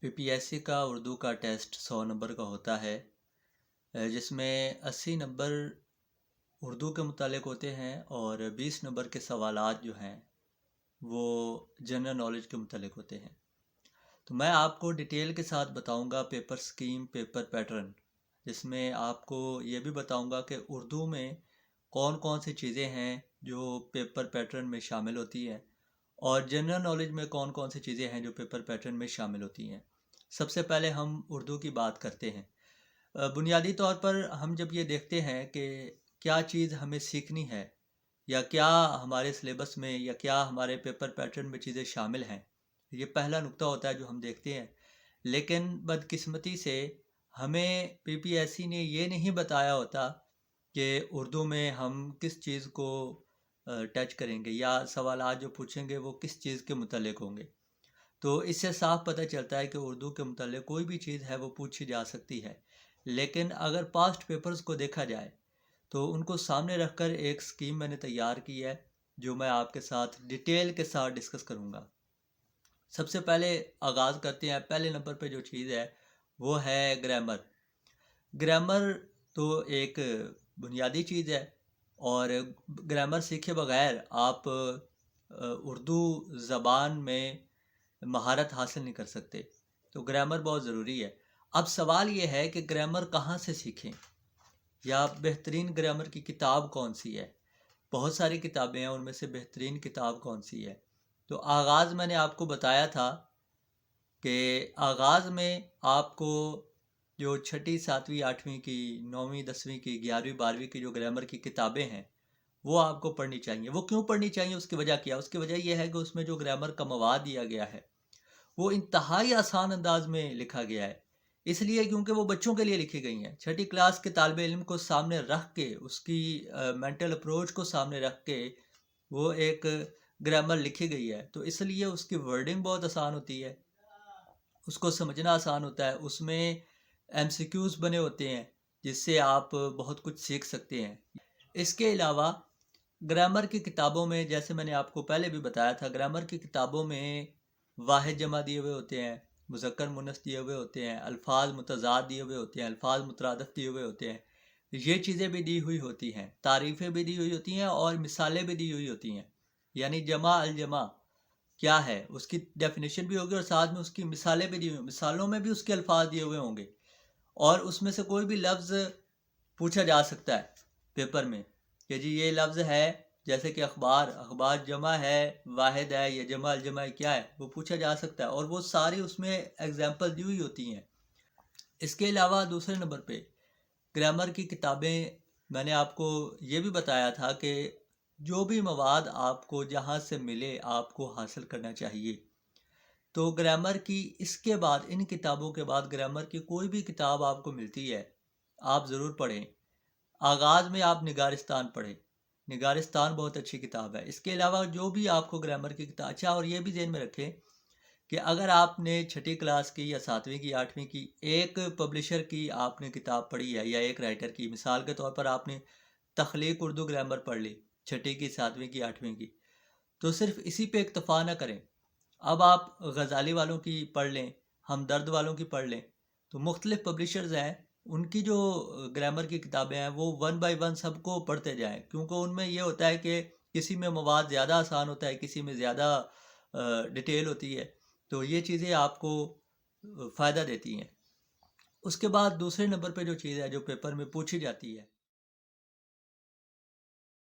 PPSC کا اردو کا test 100 number کا ہوتا ہے، جس میں 80 نمبر اردو کے متعلق ہوتے ہیں اور 20 نمبر کے سوالات جو ہیں وہ جنرل نالج کے متعلق ہوتے ہیں۔ تو میں آپ کو ڈیٹیل کے ساتھ بتاؤں گا پیپر سکیم، پیپر پیٹرن، جس میں آپ کو یہ بھی بتاؤں گا کہ اردو میں کون کون سی چیزیں ہیں جو پیپر پیٹرن میں شامل ہوتی ہیں، اور جنرل نالج میں کون کون سی چیزیں ہیں جو پیپر پیٹرن میں شامل ہوتی ہیں۔ سب سے پہلے ہم اردو کی بات کرتے ہیں۔ بنیادی طور پر ہم جب یہ دیکھتے ہیں کہ کیا چیز ہمیں سیکھنی ہے، یا کیا ہمارے سلیبس میں یا کیا ہمارے پیپر پیٹرن میں چیزیں شامل ہیں، یہ پہلا نقطہ ہوتا ہے جو ہم دیکھتے ہیں۔ لیکن بدقسمتی سے ہمیں PPSC نے یہ نہیں بتایا ہوتا کہ اردو میں ہم کس چیز کو ٹچ کریں گے، یا سوالات جو پوچھیں گے وہ کس چیز کے متعلق ہوں گے۔ تو اس سے صاف پتہ چلتا ہے کہ اردو کے متعلق کوئی بھی چیز ہے وہ پوچھی جا سکتی ہے، لیکن اگر پاسٹ پیپرز کو دیکھا جائے تو ان کو سامنے رکھ کر ایک سکیم میں نے تیار کی ہے جو میں آپ کے ساتھ ڈیٹیل کے ساتھ ڈسکس کروں گا۔ سب سے پہلے آغاز کرتے ہیں، پہلے نمبر پہ جو چیز ہے وہ ہے گرامر۔ گرامر تو ایک بنیادی چیز ہے، اور گرامر سیکھے بغیر آپ اردو زبان میں مہارت حاصل نہیں کر سکتے۔ تو گرامر بہت ضروری ہے۔ اب سوال یہ ہے کہ گرامر کہاں سے سیکھیں، یا بہترین گرامر کی کتاب کون سی ہے۔ بہت ساری کتابیں ہیں، ان میں سے بہترین کتاب کون سی ہے۔ تو آغاز میں نے آپ کو بتایا تھا کہ آغاز میں آپ کو جو 6ٹھی 7ویں 8ویں کی 9ویں 10ویں کی 11ویں 12ویں کی جو گرامر کی کتابیں ہیں وہ آپ کو پڑھنی چاہیے۔ وہ کیوں پڑھنی چاہیے، اس کی وجہ کیا؟ اس کی وجہ یہ ہے کہ اس میں جو گرامر کا مواد دیا گیا ہے وہ انتہائی آسان انداز میں لکھا گیا ہے، اس لیے کیونکہ وہ بچوں کے لیے لکھی گئی ہیں۔ 6ٹھی کلاس کے طالب علم کو سامنے رکھ کے، اس کی مینٹل اپروچ کو سامنے رکھ کے وہ ایک گرامر لکھی گئی ہے، تو اس لیے اس کی ورڈنگ بہت آسان ہوتی ہے، اس کو سمجھنا آسان ہوتا ہے۔ اس میں MCQs بنے ہوتے ہیں جس سے آپ بہت کچھ سیکھ سکتے ہیں۔ اس کے علاوہ گرامر کی کتابوں میں، جیسے میں نے آپ کو پہلے بھی بتایا تھا، گرامر کی کتابوں میں واحد جمع دیے ہوئے ہوتے ہیں، مذکر مونث دیے ہوئے ہوتے ہیں، الفاظ متضاد دیے ہوئے ہوتے ہیں، الفاظ مترادف دیے ہوئے ہوتے ہیں، یہ چیزیں بھی دی ہوئی ہوتی ہیں، تعریفیں بھی دی ہوئی ہوتی ہیں، اور مثالیں بھی دی ہوئی ہوتی ہیں۔ یعنی جمع الجمع کیا ہے اس کی ڈیفینیشن بھی ہوگی، اور ساتھ میں اس کی مثالیں بھی دی ہوئی، مثالوں میں بھی اس کے الفاظ دیے ہوئے ہوں گے، اور اس میں سے کوئی بھی لفظ پوچھا جا سکتا ہے پیپر میں کہ جی یہ لفظ ہے، جیسے کہ اخبار جمع ہے، واحد ہے، یا جمع الجمع کیا ہے، وہ پوچھا جا سکتا ہے، اور وہ ساری اس میں ایگزامپل دی ہوئی ہوتی ہیں۔ اس کے علاوہ دوسرے نمبر پہ گرامر کی کتابیں، میں نے آپ کو یہ بھی بتایا تھا کہ جو بھی مواد آپ کو جہاں سے ملے آپ کو حاصل کرنا چاہیے۔ تو گرامر کی اس کے بعد، ان کتابوں کے بعد گرامر کی کوئی بھی کتاب آپ کو ملتی ہے آپ ضرور پڑھیں۔ آغاز میں آپ نگارستان پڑھیں، نگارستان بہت اچھی کتاب ہے۔ اس کے علاوہ جو بھی آپ کو گرامر کی کتاب، اچھا، اور یہ بھی ذہن میں رکھیں کہ اگر آپ نے 6ٹھی کلاس کی یا 7ویں کی 8ویں کی ایک پبلشر کی آپ نے کتاب پڑھی ہے، یا ایک رائٹر کی، مثال کے طور پر آپ نے تخلیق اردو گرامر پڑھ لی 6ٹھی کی 7ویں کی 8ویں کی، تو صرف اسی پہ اکتفا نہ کریں۔ اب آپ غزالی والوں کی پڑھ لیں، ہمدرد والوں کی پڑھ لیں، تو مختلف پبلشرز ہیں، ان کی جو گرامر کی کتابیں ہیں وہ 1 بائی 1 سب کو پڑھتے جائیں، کیونکہ ان میں یہ ہوتا ہے کہ کسی میں مواد زیادہ آسان ہوتا ہے، کسی میں زیادہ ڈیٹیل ہوتی ہے، تو یہ چیزیں آپ کو فائدہ دیتی ہیں۔ اس کے بعد دوسرے نمبر پہ جو چیز ہے جو پیپر میں پوچھی جاتی ہے